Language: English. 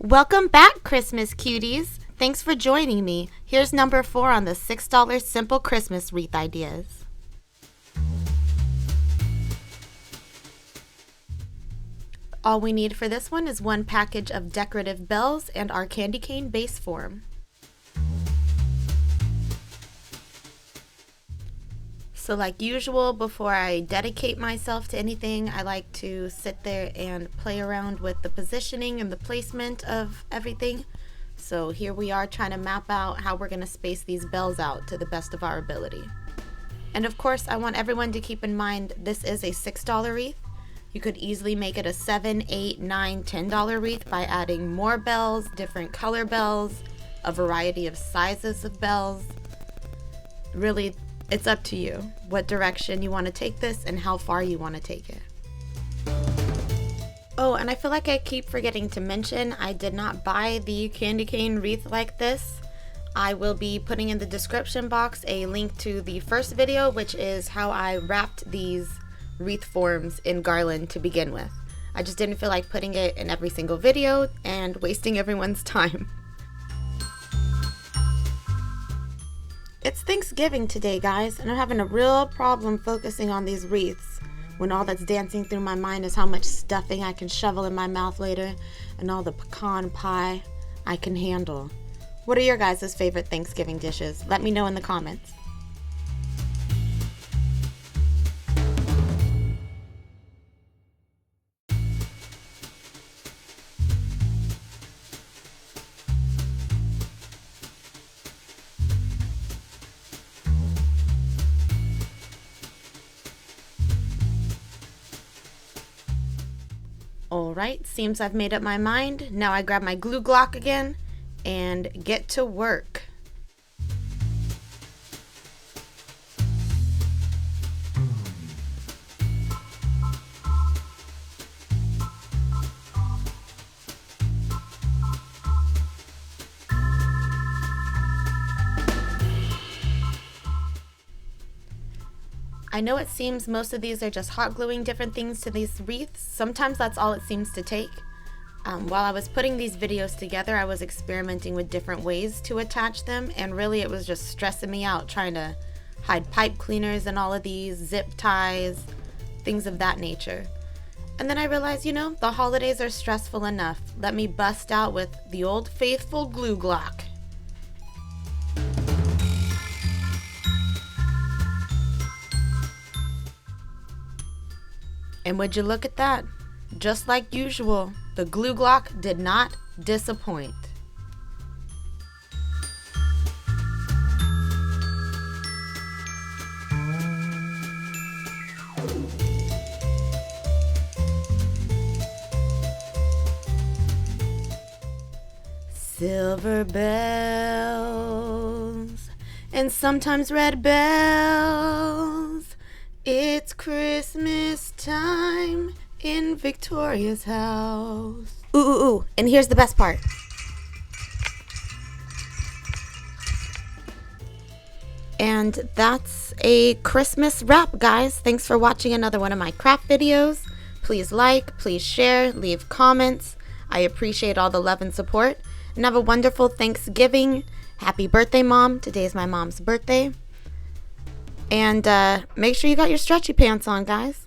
Welcome back, Christmas cuties. Thanks for joining me. Here's number 4 on the $6 simple Christmas wreath ideas. All we need for this one is one package of decorative bells and our candy cane base form. So like usual, before I dedicate myself to anything, I like to sit there and play around with the positioning and the placement of everything. So here we are trying to map out how we're going to space these bells out to the best of our ability. And of course, I want everyone to keep in mind this is a $6 wreath. You could easily make it a $7, $8, $9, $10 wreath by adding more bells, different color bells, a variety of sizes of bells. Really, it's up to you what direction you want to take this and how far you want to take it. Oh, and I feel like I keep forgetting to mention I did not buy the candy cane wreath like this. I will be putting in the description box a link to the first video, which is how I wrapped these wreath forms in garland to begin with. I just didn't feel like putting it in every single video and wasting everyone's time. It's Thanksgiving today, guys, and I'm having a real problem focusing on these wreaths when all that's dancing through my mind is how much stuffing I can shovel in my mouth later and all the pecan pie I can handle. What are your guys' favorite Thanksgiving dishes? Let me know in the comments. Alright, seems I've made up my mind. Now I grab my glue Glock again and get to work. I know it seems most of these are just hot gluing different things to these wreaths. Sometimes that's all it seems to take. While I was putting these videos together, I was experimenting with different ways to attach them, and really it was just stressing me out trying to hide pipe cleaners and all of these, zip ties, things of that nature. And then I realized, the holidays are stressful enough. Let me bust out with the old faithful glue Glock. And would you look at that? Just like usual, the glue Glock did not disappoint. Silver bells and sometimes red bells. It's Christmas time in Victoria's house. Ooh, and here's the best part. And that's a Christmas wrap, guys. Thanks for watching another one of my craft videos. Please like, please share, leave comments. I appreciate all the love and support. And have a wonderful Thanksgiving. Happy birthday, Mom. Today is my mom's birthday. And make sure you got your stretchy pants on, guys.